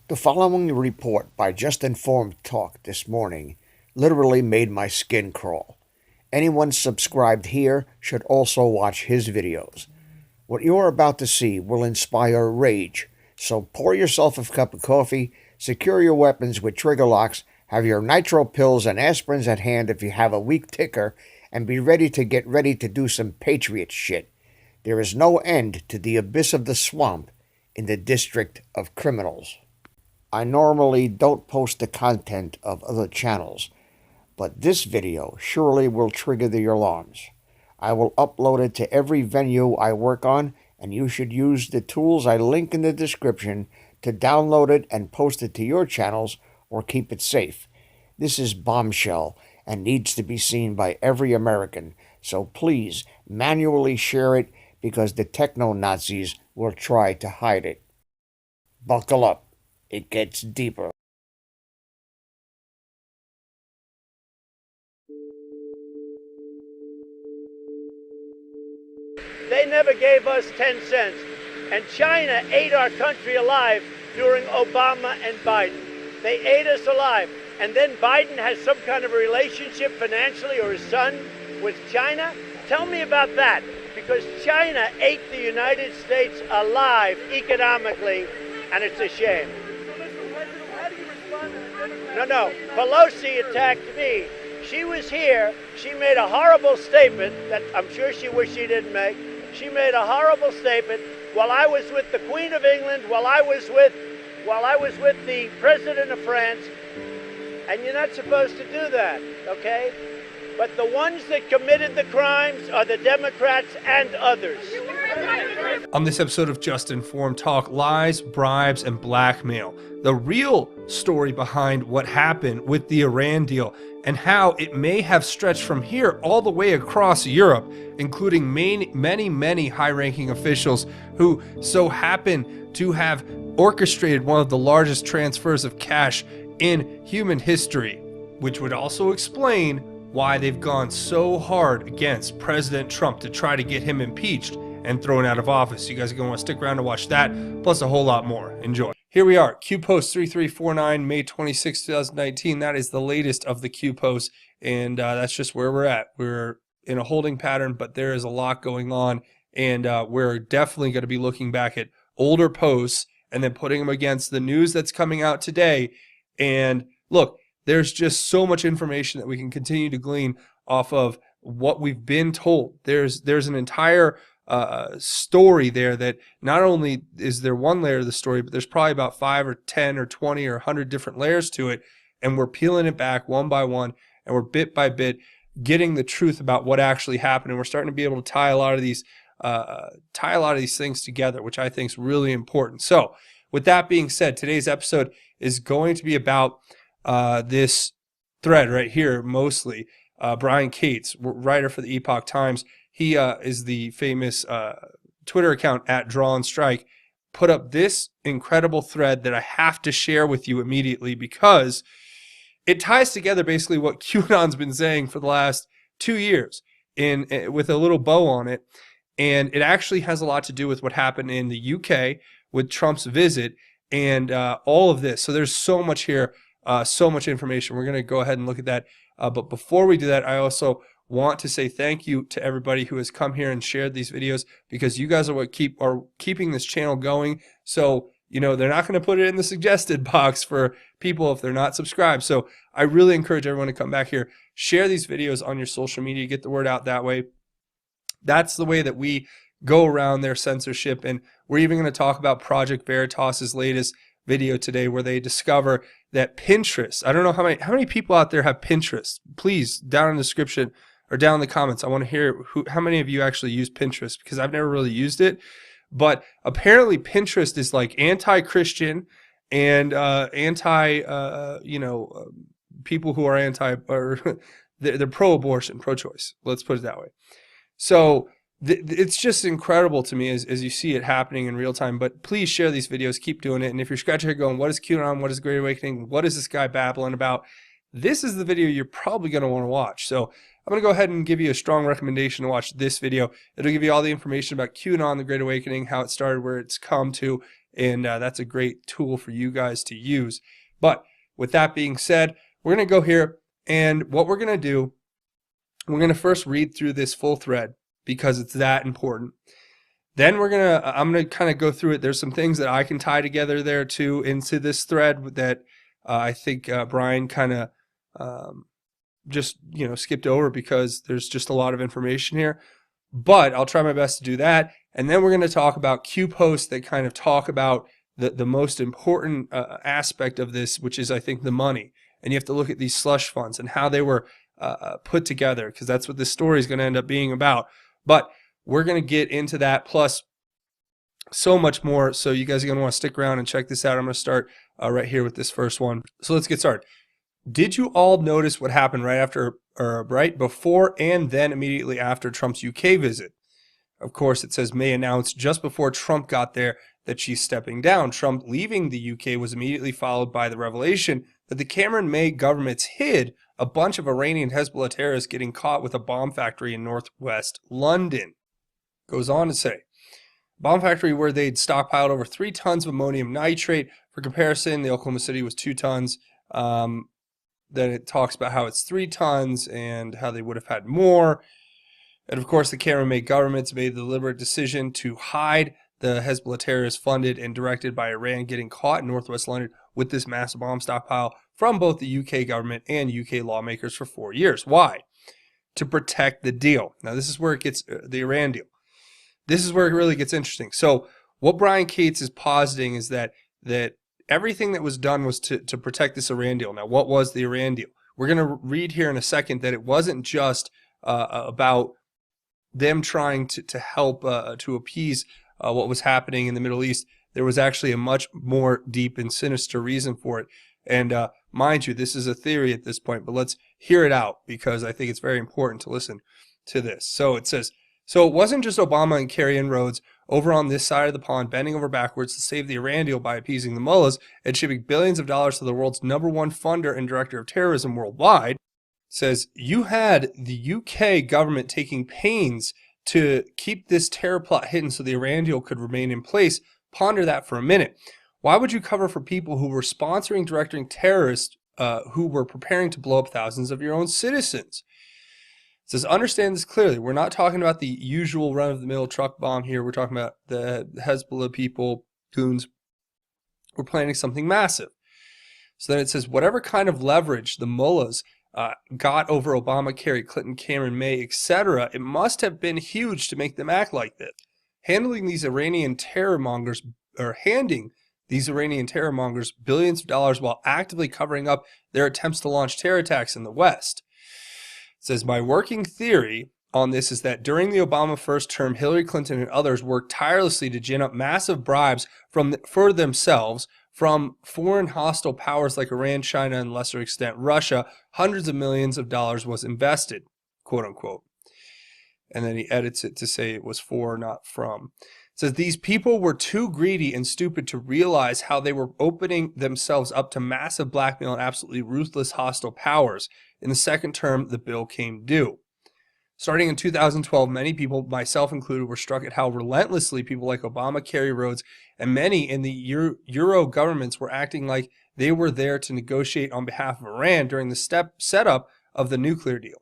The following report by Just Informed Talk this morning literally made my skin crawl. Anyone subscribed here should also watch his videos. What you are about to see will inspire rage, so pour yourself a cup of coffee, secure your weapons with trigger locks, have your nitro pills and aspirins at hand if you have a weak ticker, and be ready to do some Patriot shit. There is no end to the abyss of the swamp in the District of Criminals. I normally don't post the content of other channels, but this video surely will trigger the alarms. I will upload it to every venue I work on, and you should use the tools I link in the description to download it and post it to your channels or keep it safe. This is bombshell and needs to be seen by every American, so please manually share it because the Techno-Nazis will try to hide it. Buckle up. It gets deeper. They never gave us 10 cents, and China ate our country alive during Obama and Biden. They ate us alive, and then Biden has some kind of a relationship financially, or his son, with China? Tell me about that, because China ate the United States alive economically, and it's a shame. No. Pelosi attacked me. She was here. She made a horrible statement that I'm sure she wished she didn't make. She made a horrible statement while I was with the Queen of England, while I was with the President of France. And you're not supposed to do that, okay? But the ones that committed the crimes are the Democrats and others. On this episode of Just Informed Talk, lies, bribes, and blackmail. The real story behind what happened with the Iran deal and how it may have stretched from here all the way across Europe, including many high-ranking officials who so happen to have orchestrated one of the largest transfers of cash in human history, which would also explain why they've gone so hard against President Trump to try to get him impeached and thrown out of office. You guys are going to want to stick around to watch that, plus a whole lot more. Enjoy. Here we are, Q Post 3349, May 26, 2019. That is the latest of the Q Posts, and that's just where we're at. We're in a holding pattern, but there is a lot going on, and we're definitely going to be looking back at older posts and then putting them against the news that's coming out today. And look, there's just so much information that we can continue to glean off of what we've been told. There's an entire story there that not only is there one layer of the story, but there's probably about 5 or 10 or 20 or 100 different layers to it, and we're peeling it back one by one, and we're bit by bit getting the truth about what actually happened, and we're starting to be able to tie a lot of these things together, which I think is really important. So with that being said, today's episode is going to be about this thread right here, mostly. Brian Cates, writer for the Epoch Times, he is the famous Twitter account at Draw and Strike, put up this incredible thread that I have to share with you immediately because it ties together basically what QAnon's been saying for the last 2 years with a little bow on it. And it actually has a lot to do with what happened in the UK with Trump's visit and all of this. So there's so much here, so much information. We're going to go ahead and look at that. But before we do that, I also want to say thank you to everybody who has come here and shared these videos, because you guys are what are keeping this channel going. So, you know, they're not going to put it in the suggested box for people if they're not subscribed. So I really encourage everyone to come back here, share these videos on your social media, get the word out that way. That's the way that we go around their censorship. And we're even going to talk about Project Veritas's latest video today, where they discover that Pinterest, I don't know how many people out there have Pinterest. Please, down in the description or down in the comments, I want to hear how many of you actually use Pinterest, because I've never really used it. But apparently Pinterest is like anti-Christian and people who are they're pro-abortion, pro-choice. Let's put it that way. So it's just incredible to me as you see it happening in real time. But please share these videos, keep doing it. And if you're scratching your head going, what is QAnon? What is Great Awakening? What is this guy babbling about? This is the video you're probably going to want to watch. So I'm going to go ahead and give you a strong recommendation to watch this video. It'll give you all the information about QAnon, the Great Awakening, how it started, where it's come to, and that's a great tool for you guys to use. But with that being said, we're going to go here, and what we're going to do, we're going to first read through this full thread because it's that important. Then I'm going to kind of go through it. There's some things that I can tie together there too into this thread that I think Brian kind of just skipped over because there's just a lot of information here. But I'll try my best to do that. And then we're going to talk about Q posts that kind of talk about the most important aspect of this, which is, I think, the money. And you have to look at these slush funds and how they were put together, because that's what this story is going to end up being about. But we're going to get into that, plus so much more. So you guys are going to want to stick around and check this out. I'm going to start right here with this first one. So let's get started. Did you all notice what happened right before and then immediately after Trump's UK visit? Of course, it says May announced just before Trump got there that she's stepping down. Trump leaving the UK was immediately followed by the revelation that the Cameron-May governments hid a bunch of Iranian Hezbollah terrorists getting caught with a bomb factory in northwest London. Goes on to say, bomb factory where they'd stockpiled over 3 tons of ammonium nitrate. For comparison, the Oklahoma City was 2 tons. Then it talks about how it's 3 tons and how they would have had more. And of course, the Cameron-May governments made the deliberate decision to hide the Hezbollah terrorists funded and directed by Iran getting caught in northwest London with this massive bomb stockpile from both the UK government and UK lawmakers for 4 years. Why? To protect the deal. Now, this is where it gets, the Iran deal. This is where it really gets interesting. So what Brian Cates is positing is that everything that was done was to protect this Iran deal. Now, what was the Iran deal? We're going to read here in a second that it wasn't just about them trying to help to appease what was happening in the Middle East. There was actually a much more deep and sinister reason for it. And mind you, this is a theory at this point, but let's hear it out because I think it's very important to listen to this. So it says, so it wasn't just Obama and Kerry and Rhodes over on this side of the pond bending over backwards to save the Iran deal by appeasing the mullahs and shipping billions of dollars to the world's #1 funder and director of terrorism worldwide. It says, you had the UK government taking pains to keep this terror plot hidden so the Iran deal could remain in place. Ponder that for a minute. Why would you cover for people who were sponsoring, directing terrorists who were preparing to blow up thousands of your own citizens? It says, understand this clearly. We're not talking about the usual run-of-the-mill truck bomb here. We're talking about the Hezbollah people, goons. We're planning something massive. So then it says, whatever kind of leverage the mullahs got over Obama, Kerry, Clinton, Cameron, May, etc., it must have been huge to make them act like this. Handing these Iranian terror mongers billions of dollars while actively covering up their attempts to launch terror attacks in the West. It says, my working theory on this is that during the Obama first term, Hillary Clinton and others worked tirelessly to gin up massive bribes for themselves from foreign hostile powers like Iran, China, and lesser extent Russia. Hundreds of millions of dollars was invested, quote unquote. And then he edits it to say it was for, not from. It says, these people were too greedy and stupid to realize how they were opening themselves up to massive blackmail and absolutely ruthless hostile powers. In the second term, the bill came due. Starting in 2012, many people, myself included, were struck at how relentlessly people like Obama, Kerry, Rhodes, and many in the Euro governments were acting like they were there to negotiate on behalf of Iran during the setup of the nuclear deal.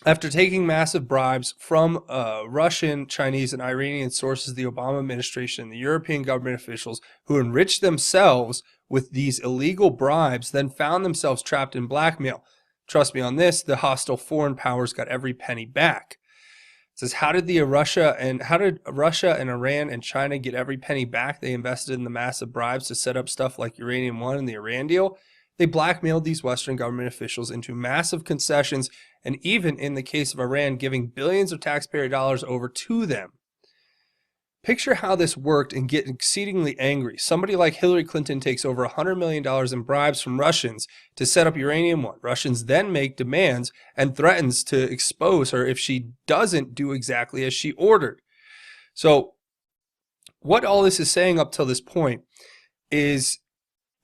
After taking massive bribes from Russian, Chinese, and Iranian sources, the Obama administration and the European government officials who enriched themselves with these illegal bribes then found themselves trapped in blackmail. Trust me on this, the hostile foreign powers got every penny back. It says, how did Russia and Iran and China get every penny back they invested in the massive bribes to set up stuff like Uranium One and the Iran deal? They blackmailed these Western government officials into massive concessions, and even in the case of Iran, giving billions of taxpayer dollars over to them. Picture how this worked and get exceedingly angry. Somebody like Hillary Clinton takes over $100 million in bribes from Russians to set up Uranium One. Russians then make demands and threatens to expose her if she doesn't do exactly as she ordered. So what all this is saying up till this point is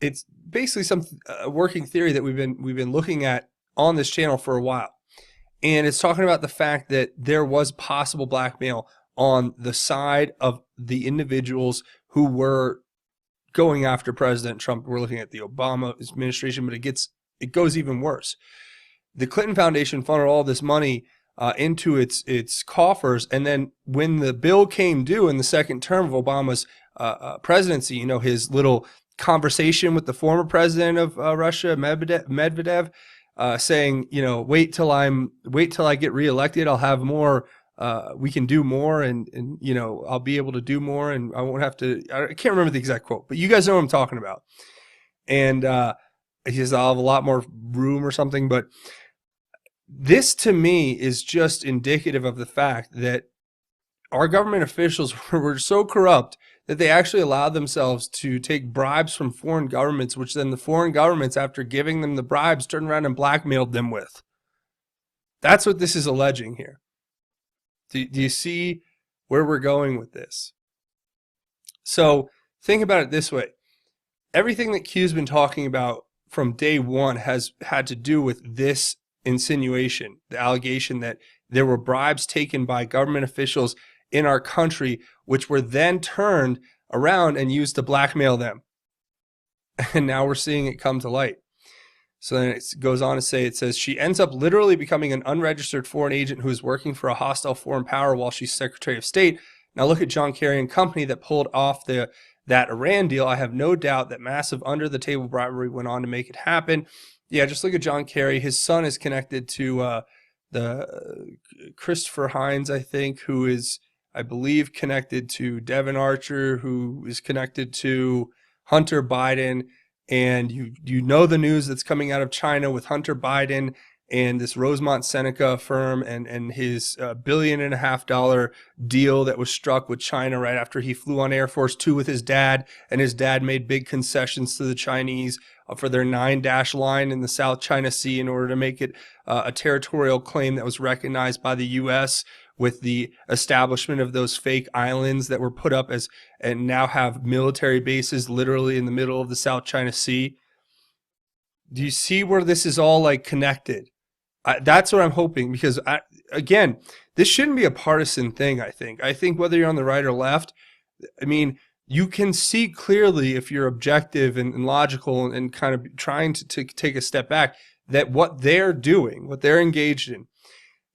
it's basically some working theory that we've been looking at on this channel for a while. And it's talking about the fact that there was possible blackmail on the side of the individuals who were going after President Trump. We're looking at the Obama administration, but it goes even worse. The Clinton Foundation funneled all this money into its coffers, and then when the bill came due in the second term of Obama's presidency, his little conversation with the former president of Russia, Medvedev, saying, wait till I get reelected, I'll have more. We can do more, and I'll be able to do more, and I won't have to. I can't remember the exact quote, but you guys know what I'm talking about. And he says I'll have a lot more room or something, but this to me is just indicative of the fact that our government officials were so corrupt that they actually allowed themselves to take bribes from foreign governments, which then the foreign governments, after giving them the bribes, turned around and blackmailed them with. That's what this is alleging here. Do you see where we're going with this? So think about it this way. Everything that Q's been talking about from day one has had to do with this insinuation, the allegation that there were bribes taken by government officials in our country, which were then turned around and used to blackmail them. And now we're seeing it come to light. So then it goes on to say, it says, she ends up literally becoming an unregistered foreign agent who is working for a hostile foreign power while she's Secretary of State. Now look at John Kerry and company that pulled off that Iran deal. I have no doubt that massive under-the-table bribery went on to make it happen. Yeah, just look at John Kerry. His son is connected to the Christopher Hines, I think, who is, I believe, connected to Devin Archer, who is connected to Hunter Biden. And you know the news that's coming out of China with Hunter Biden and this Rosemont Seneca firm and his $1.5 billion deal that was struck with China right after he flew on Air Force Two with his dad, and his dad made big concessions to the Chinese for their 9-dash line in the South China Sea in order to make it a territorial claim that was recognized by the U.S., with the establishment of those fake islands that were put up as and now have military bases literally in the middle of the South China Sea. Do you see where this is all like connected? That's what I'm hoping, because again, this shouldn't be a partisan thing. I think whether you're on the right or left, I mean, you can see clearly if you're objective and logical and kind of trying to take a step back, that what they're doing, what they're engaged in,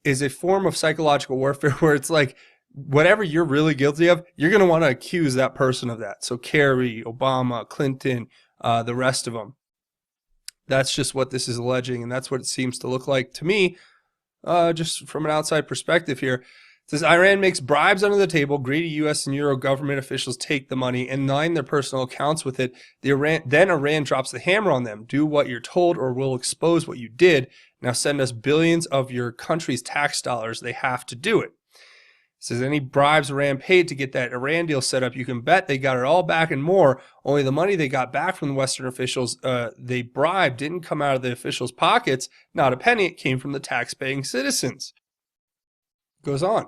is a form of psychological warfare where it's like, whatever you're really guilty of, you're going to want to accuse that person of that. So Kerry, Obama, Clinton, the rest of them. That's just what this is alleging, and that's what it seems to look like to me, just from an outside perspective here. It says, Iran makes bribes under the table, greedy U.S. and Euro government officials take the money and line their personal accounts with it. Then Iran drops the hammer on them. Do what you're told or we'll expose what you did. Now send us billions of your country's tax dollars. They have to do it. It says any bribes Iran paid to get that Iran deal set up, you can bet they got it all back and more. Only the money they got back from the Western officials they bribed didn't come out of the officials' pockets. Not a penny. It came from the tax-paying citizens. Goes on.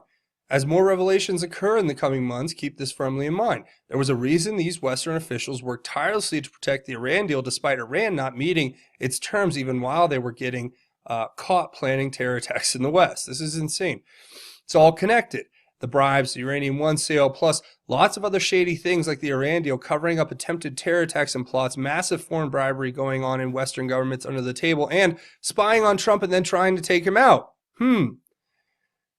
As more revelations occur in the coming months, keep this firmly in mind. There was a reason these Western officials worked tirelessly to protect the Iran deal, despite Iran not meeting its terms even while they were getting caught planning terror attacks in the West. This is insane. It's all connected. The bribes, the Uranium One sale, plus lots of other shady things like the Iran deal, covering up attempted terror attacks and plots, massive foreign bribery going on in Western governments under the table, and spying on Trump and then trying to take him out. It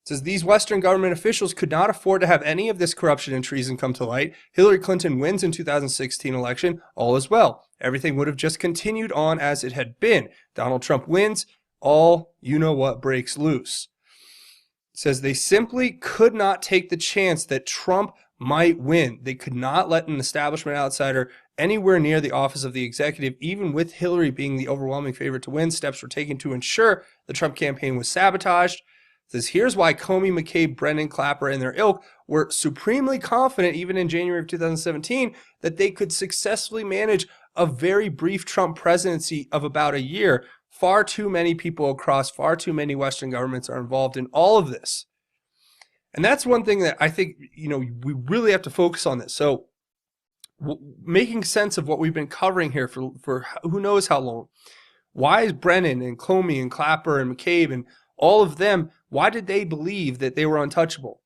says these Western government officials could not afford to have any of this corruption and treason come to light. Hillary Clinton wins in 2016 election, all is well. Everything would have just continued on as it had been. Donald Trump wins, all you-know-what breaks loose. It says they simply could not take the chance that Trump might win. They could not let an establishment outsider anywhere near the office of the executive, even with Hillary being the overwhelming favorite to win. Steps were taken to ensure the Trump campaign was sabotaged. It says here's why Comey, McCabe, Brennan, Clapper, and their ilk were supremely confident, even in January of 2017, that they could successfully manage a very brief Trump presidency of about a year. Far too many people across far too many Western governments are involved in all of this. And that's one thing that I think, we really have to focus on this. So making sense of what we've been covering here for who knows how long. Why is Brennan and Comey and Clapper and McCabe and all of them, why did they believe that they were untouchable?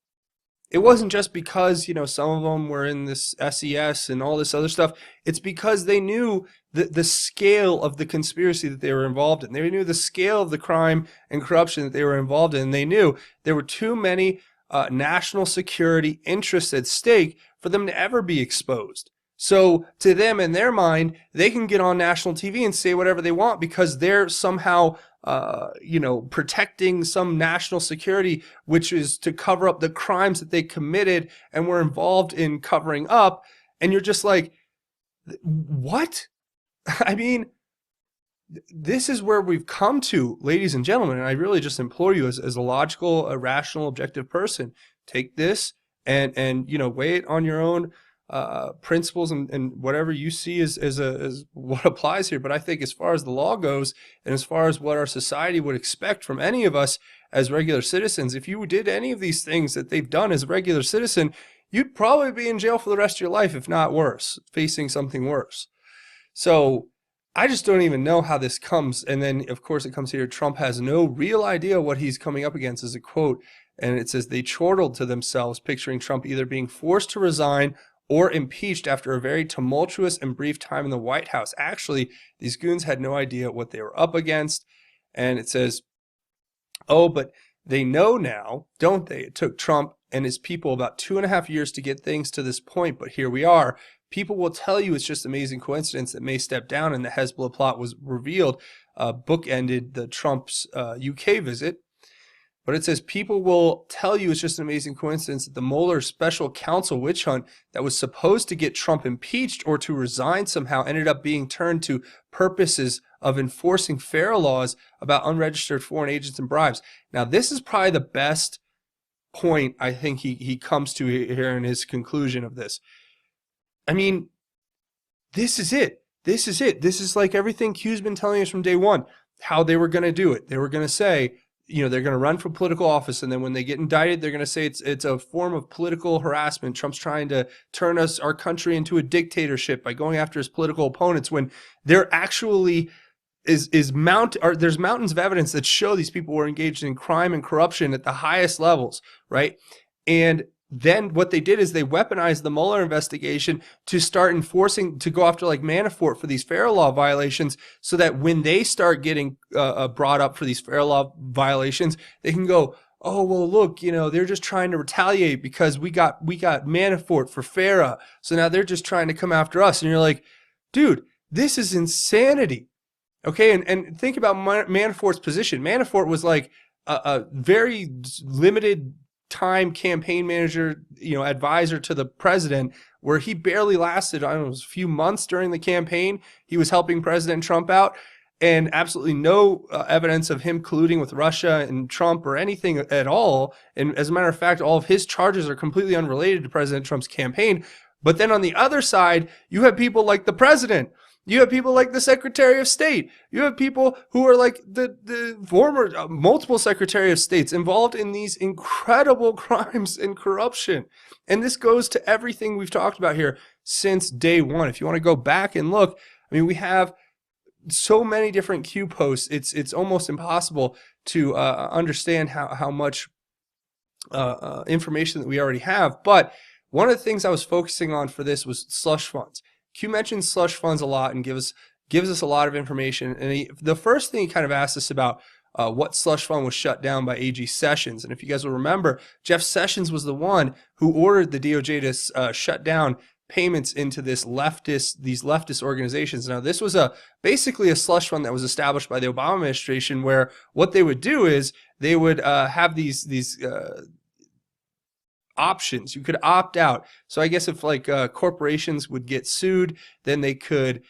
it wasn't just because, some of them were in this SES and all this other stuff. It's because they knew the scale of the conspiracy that they were involved in. They knew the scale of the crime and corruption that they were involved in. And they knew there were too many national security interests at stake for them to ever be exposed. So to them, in their mind, they can get on national TV and say whatever they want because they're somehow protecting some national security, which is to cover up the crimes that they committed and were involved in covering up. And you're just like, what? I mean, this is where we've come to, ladies and gentlemen. And I really just implore you as a logical, a rational, objective person, take this and weigh it on your own principles and whatever you see as what applies here. But I think as far as the law goes and as far as what our society would expect from any of us as regular citizens, if you did any of these things that they've done as a regular citizen, you'd probably be in jail for the rest of your life, if not worse, facing something worse. So I just don't even know how this comes. And then, of course, it comes here, Trump has no real idea what he's coming up against, is a quote. And it says, they chortled to themselves, picturing Trump either being forced to resign or impeached after a very tumultuous and brief time in the White House. Actually, these goons had no idea what they were up against. And it says, oh, but they know now, don't they? It took Trump and his people about 2.5 years to get things to this point, but here we are. People will tell you it's just amazing coincidence that May stepped down and the Hezbollah plot was revealed, bookended the Trump's UK visit. But it says people will tell you it's just an amazing coincidence that the Mueller special counsel witch hunt that was supposed to get Trump impeached or to resign somehow ended up being turned to purposes of enforcing FARA laws about unregistered foreign agents and bribes. Now, this is probably the best point I think he comes to here in his conclusion of this. I mean, this is it. This is it. This is like everything Q's been telling us from day one, how they were going to do it. They were going to say, they're going to run for political office, and then when they get indicted, they're going to say it's a form of political harassment. Trump's trying to turn our country into a dictatorship by going after his political opponents, when there actually there's mountains of evidence that show these people were engaged in crime and corruption at the highest levels, right? And then what they did is they weaponized the Mueller investigation to start enforcing, to go after like Manafort for these FARA law violations, so that when they start getting brought up for these FARA law violations, they can go, oh, well, look, they're just trying to retaliate because we got Manafort for FARA. So now they're just trying to come after us. And you're like, dude, this is insanity. Okay. And think about Manafort's position. Manafort was like a very limited time campaign manager, advisor to the president, where he barely lasted, I don't know, it was a few months during the campaign. He was helping President Trump out, and absolutely no evidence of him colluding with Russia and Trump or anything at all. And as a matter of fact, all of his charges are completely unrelated to President Trump's campaign. But then on the other side, you have people like the president. You have people like the Secretary of State. You have people who are like the former multiple Secretary of States involved in these incredible crimes and corruption. And this goes to everything we've talked about here since day one. If you want to go back and look, I mean, we have so many different Q posts. It's almost impossible to understand how much information that we already have. But one of the things I was focusing on for this was slush funds. Q mentions slush funds a lot and gives us a lot of information. And the first thing he kind of asked us about what slush fund was shut down by AG Sessions. And if you guys will remember, Jeff Sessions was the one who ordered the DOJ to shut down payments into these leftist organizations. Now, this was basically a slush fund that was established by the Obama administration, where what they would do is they would have these options. You could opt out. So I guess if corporations would get sued, then they could,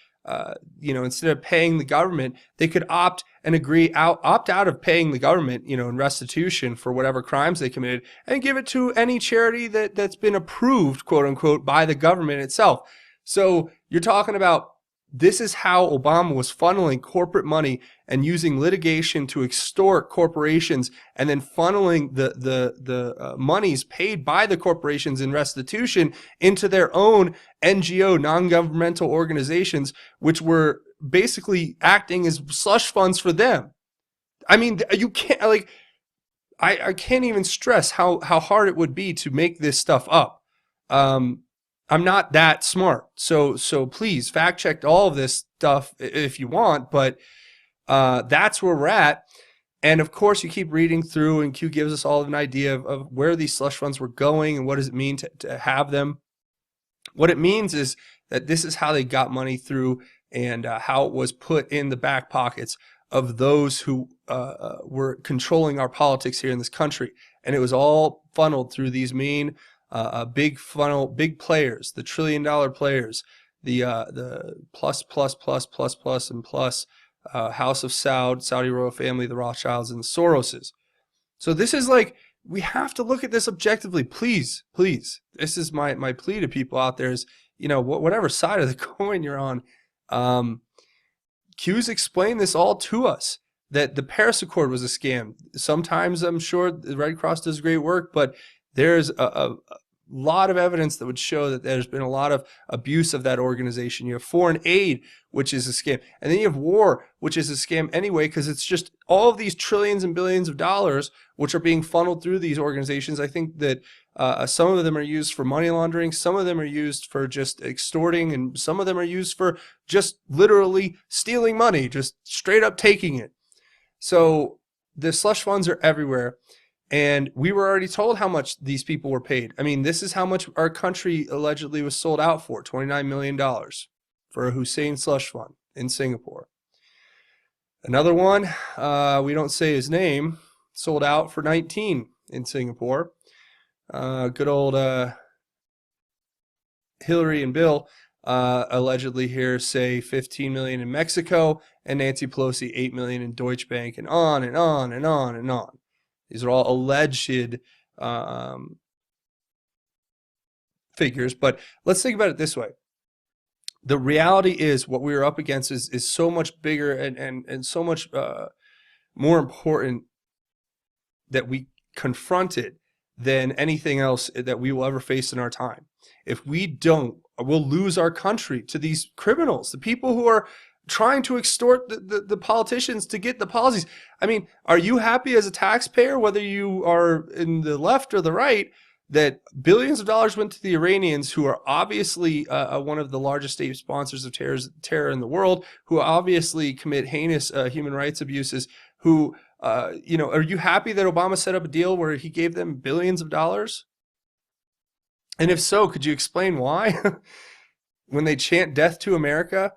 instead of paying the government, they could opt out of paying the government, in restitution for whatever crimes they committed, and give it to any charity that's been approved, quote unquote, by the government itself. So you're talking about, this is how Obama was funneling corporate money and using litigation to extort corporations, and then funneling the monies paid by the corporations in restitution into their own NGO, non-governmental organizations, which were basically acting as slush funds for them. I mean, you can't, I can't even stress how hard it would be to make this stuff up. I'm not that smart. So please fact check all of this stuff if you want, but that's where we're at. And of course, you keep reading through, and Q gives us all an idea of where these slush funds were going and what does it mean to have them. What it means is that this is how they got money through, and how it was put in the back pockets of those who were controlling our politics here in this country. And it was all funneled through these mean, big players, the $1 trillion players, the plus and plus, House of Saudi royal family, the Rothschilds, and the Soroses. So this is like, we have to look at this objectively. Please. This is my plea to people out there is, whatever side of the coin you're on, Q's explained this all to us, that the Paris Accord was a scam. Sometimes I'm sure the Red Cross does great work, but there's a lot of evidence that would show that there's been a lot of abuse of that organization. You have foreign aid, which is a scam. And then you have war, which is a scam anyway, because it's just all of these trillions and billions of dollars which are being funneled through these organizations. I think that some of them are used for money laundering, some of them are used for just extorting, and some of them are used for just literally stealing money, just straight up taking it. So the slush funds are everywhere. And we were already told how much these people were paid. I mean, this is how much our country allegedly was sold out for, $29 million for a Hussein slush fund in Singapore. Another one, we don't say his name, sold out for 19 in Singapore. Good old Hillary and Bill allegedly here say 15 million in Mexico, and Nancy Pelosi 8 million in Deutsche Bank, and on and on and on and on. These are all alleged figures, but let's think about it this way. The reality is what we are up against is so much bigger and so much more important that we confront it than anything else that we will ever face in our time. If we don't, we'll lose our country to these criminals, the people who are trying to extort the politicians to get the policies. I mean, are you happy as a taxpayer, whether you are in the left or the right, that billions of dollars went to the Iranians, who are obviously one of the largest state sponsors of terror in the world, who obviously commit heinous human rights abuses, who, are you happy that Obama set up a deal where he gave them billions of dollars? And if so, could you explain why? When they chant death to America?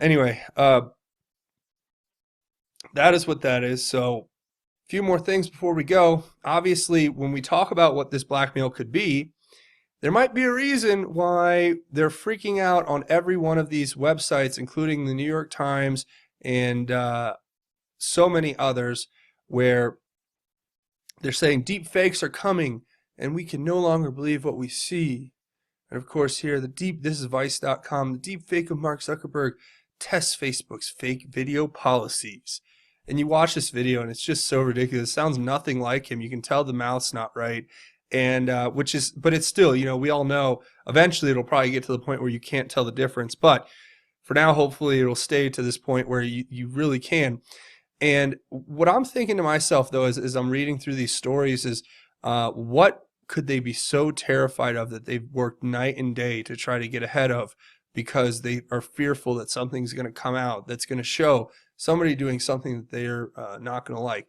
Anyway, that is what that is. So a few more things before we go. Obviously, when we talk about what this blackmail could be, there might be a reason why they're freaking out on every one of these websites, including the New York Times and so many others, where they're saying deep fakes are coming and we can no longer believe what we see. And of course here, this is Vice.com, the deep fake of Mark Zuckerberg tests Facebook's fake video policies. And you watch this video and it's just so ridiculous. It sounds nothing like him. You can tell the mouth's not right. And but it's still, we all know eventually it'll probably get to the point where you can't tell the difference. But for now, hopefully it'll stay to this point where you really can. And what I'm thinking to myself, though, as I'm reading through these stories is what could they be so terrified of that they've worked night and day to try to get ahead of, because they are fearful that something's going to come out that's going to show somebody doing something that they're not going to like.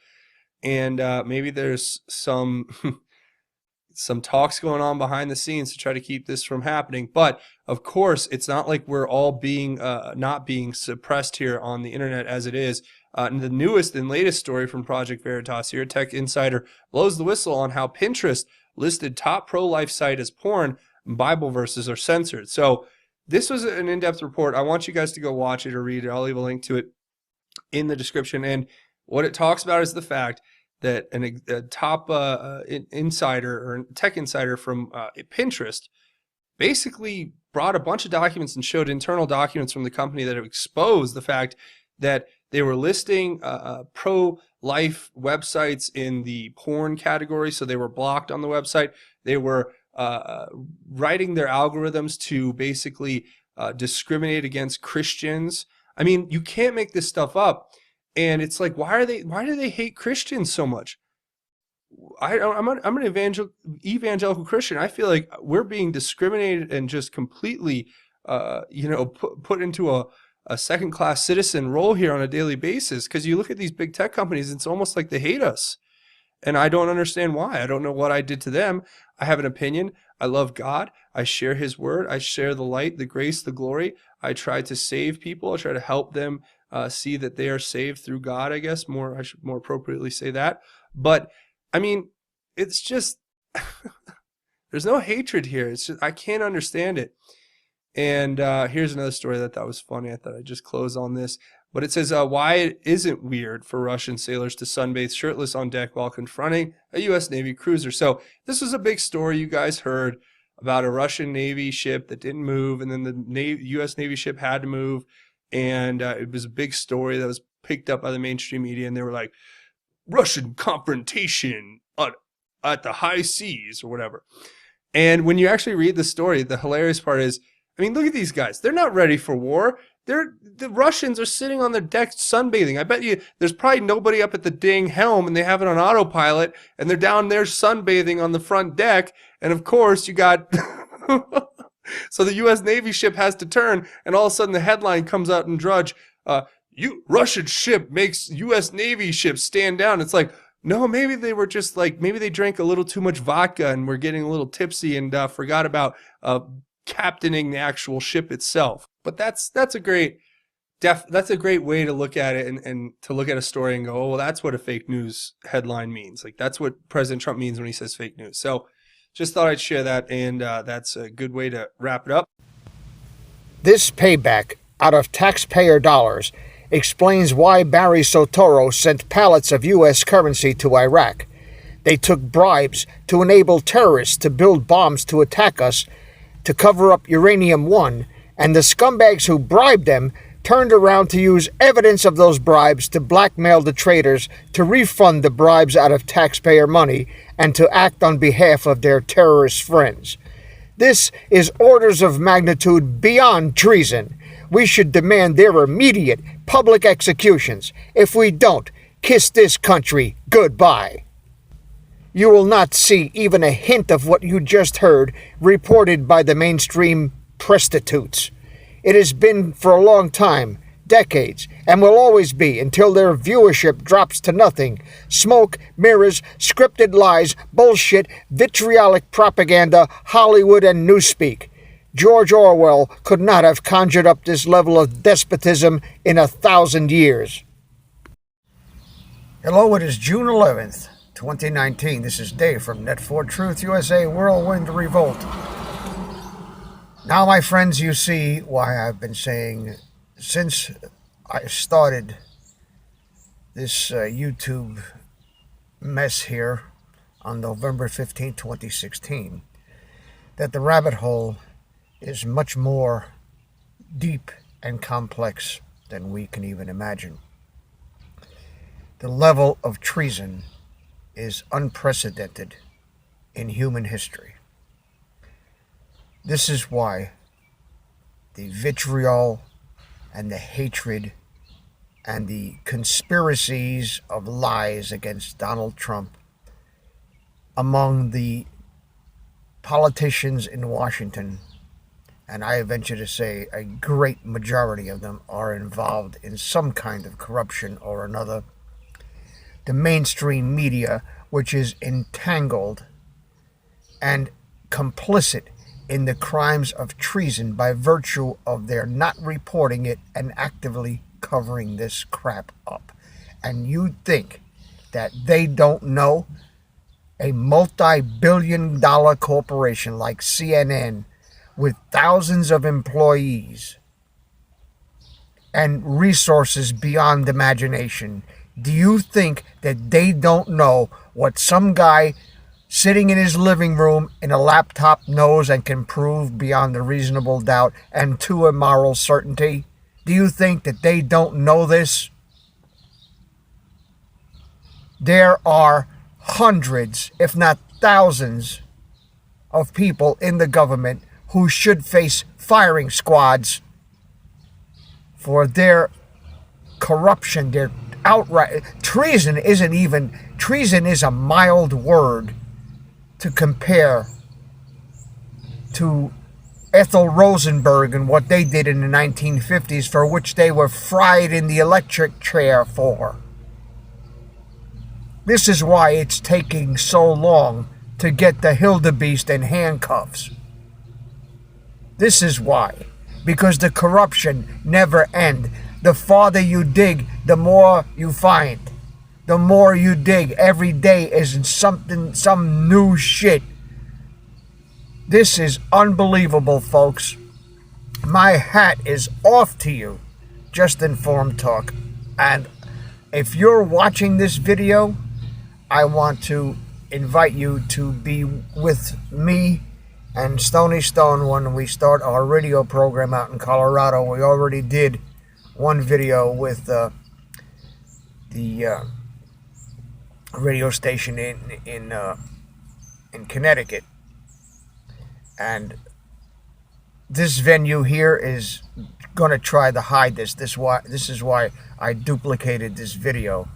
And maybe there's some talks going on behind the scenes to try to keep this from happening. But of course, it's not like we're all being not being suppressed here on the internet as it is. And the newest and latest story from Project Veritas here, Tech Insider blows the whistle on how Pinterest listed top pro-life site as porn, Bible verses are censored. So this was an in-depth report. I want you guys to go watch it or read it. I'll leave a link to it in the description. And what it talks about is the fact that a top insider or tech insider from Pinterest basically brought a bunch of documents and showed internal documents from the company that have exposed the fact that they were listing pro-life websites in the porn category, so they were blocked on the website. They were writing their algorithms to basically discriminate against Christians. I mean, you can't make this stuff up. And it's like, why do they hate Christians so much? I'm an evangelical Christian. I feel like we're being discriminated and just completely, put into a second class citizen role here on a daily basis. Because you look at these big tech companies, it's almost like they hate us. And I don't understand why. I don't know what I did to them. I have an opinion. I love God. I share his word. I share the light, the grace, the glory. I try to save people. I try to help them see that they are saved through God, I guess. I should more appropriately say that. But, I mean, it's just, there's no hatred here. It's just, I can't understand it. And here's another story that I thought was funny. I thought I'd just close on this. But it says, why it isn't weird for Russian sailors to sunbathe shirtless on deck while confronting a U.S. Navy cruiser. So this was a big story you guys heard about a Russian Navy ship that didn't move, and then the U.S. Navy ship had to move. And it was a big story that was picked up by the mainstream media, and they were like, Russian confrontation at the high seas or whatever. And when you actually read the story, the hilarious part is, I mean, look at these guys. They're not ready for war. The Russians are sitting on their deck sunbathing. I bet you there's probably nobody up at the dang helm, and they have it on autopilot, and they're down there sunbathing on the front deck. And of course, you got so the U.S. Navy ship has to turn, and all of a sudden the headline comes out in Drudge, Russian ship makes U.S. Navy ship stand down. It's like, no, maybe they were just like, maybe they drank a little too much vodka and were getting a little tipsy and forgot about captaining the actual ship itself. But that's a great way to look at it and to look at a story and go, oh, well, that's what a fake news headline means. Like, that's what President Trump means when he says fake news. So just thought I'd share that, and that's a good way to wrap it up. This payback out of taxpayer dollars explains why Barry Soetoro sent pallets of U.S. currency to Iraq. They took bribes to enable terrorists to build bombs to attack us, to cover up Uranium One, and the scumbags who bribed them turned around to use evidence of those bribes to blackmail the traitors to refund the bribes out of taxpayer money and to act on behalf of their terrorist friends. This is orders of magnitude beyond treason. We should demand their immediate public executions. If we don't, kiss this country goodbye. You will not see even a hint of what you just heard reported by the mainstream prostitutes. It has been for a long time, decades, and will always be until their viewership drops to nothing. Smoke, mirrors, scripted lies, bullshit, vitriolic propaganda, Hollywood, and newspeak. George Orwell could not have conjured up this level of despotism in 1,000 years. Hello, it is June 11th, 2019. This is Dave from Net4 Truth USA, Whirlwind, Revolt. Now, my friends, you see why I've been saying since I started this YouTube mess here on November 15, 2016, that the rabbit hole is much more deep and complex than we can even imagine. The level of treason is unprecedented in human history. This is why the vitriol and the hatred and the conspiracies of lies against Donald Trump among the politicians in Washington, and I venture to say a great majority of them are involved in some kind of corruption or another. The mainstream media, which is entangled and complicit in the crimes of treason by virtue of their not reporting it and actively covering this crap up. And you think that they don't know? A multi-billion-dollar corporation like CNN with thousands of employees and resources beyond imagination, do you think that they don't know what some guy sitting in his living room in a laptop knows and can prove beyond a reasonable doubt and to a moral certainty? Do you think that they don't know this? There are hundreds, if not thousands, of people in the government who should face firing squads for their corruption, their outright. Treason is a mild word to compare to Ethel Rosenberg and what they did in the 1950s, for which they were fried in the electric chair for. This is why it's taking so long to get the Hildebeest in handcuffs. This is why. Because the corruption never ends. The farther you dig, the more you find. The more you dig, every day is some new shit. This is unbelievable, folks. My hat is off to you. Just Informed Talk. And if you're watching this video, I want to invite you to be with me and Stony Stone when we start our radio program out in Colorado. We already did one video with the radio station in Connecticut, and this venue here is going to try to hide this. This is why I duplicated this video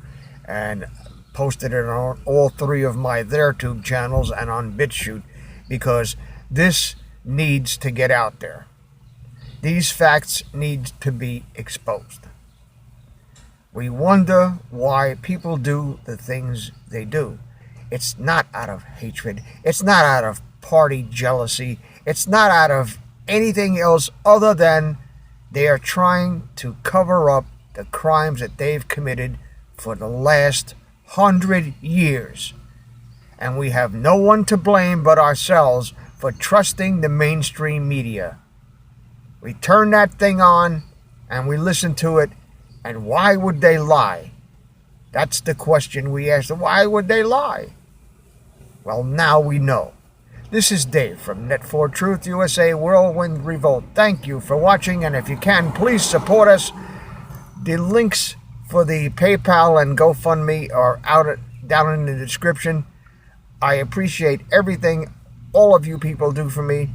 and posted it on all three of my TheirTube channels and on BitChute, because this needs to get out there. These facts need to be exposed. We wonder why people do the things they do. It's not out of hatred. It's not out of party jealousy. It's not out of anything else other than they are trying to cover up the crimes that they've committed for the last 100 years. And we have no one to blame but ourselves for trusting the mainstream media. We turn that thing on and we listen to it, and why would they lie? That's the question we ask. Why would they lie? Well, now we know. This is Dave from Net4Truth USA, Whirlwind, Revolt. Thank you for watching, and if you can, please support us. The links for the PayPal and GoFundMe are down in the description. I appreciate everything all of you people do for me.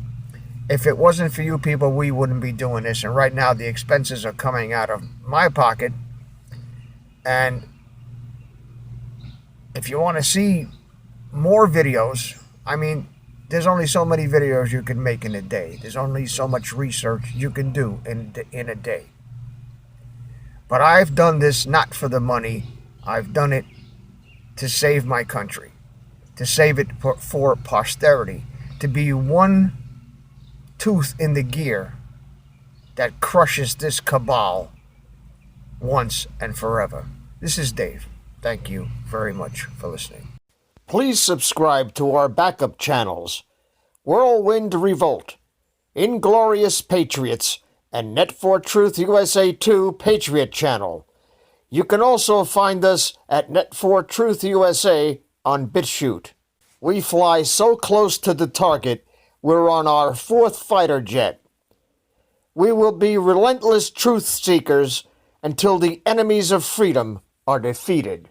If it wasn't for you people, we wouldn't be doing this. And right now, the expenses are coming out of my pocket. And if you want to see more videos, I mean, there's only so many videos you can make in a day. There's only so much research you can do in a day. But I've done this not for the money. I've done it to save my country, to save it for posterity, to be one tooth in the gear that crushes this cabal once and forever. This is Dave. Thank you very much for listening. Please subscribe to our backup channels, Whirlwind Revolt, Inglorious Patriots, and Net4Truth USA 2 Patriot channel. You can also find us at Net4Truth USA on BitChute. We fly so close to the target, we're on our 4th fighter jet. We will be relentless truth seekers until the enemies of freedom are defeated.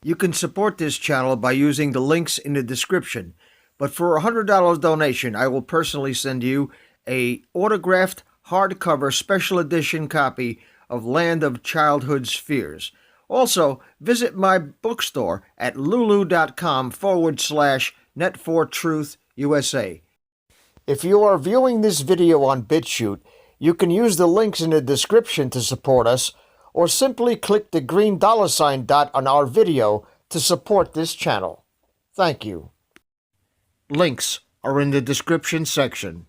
You can support this channel by using the links in the description. But for a $100 donation, I will personally send you a autographed hardcover special edition copy of Land of Childhood's Fears. Also, visit my bookstore at lulu.com/Net4Truth USA. If you are viewing this video on BitChute, you can use the links in the description to support us, or simply click the green $ dot on our video to support this channel. Thank you. Links are in the description section.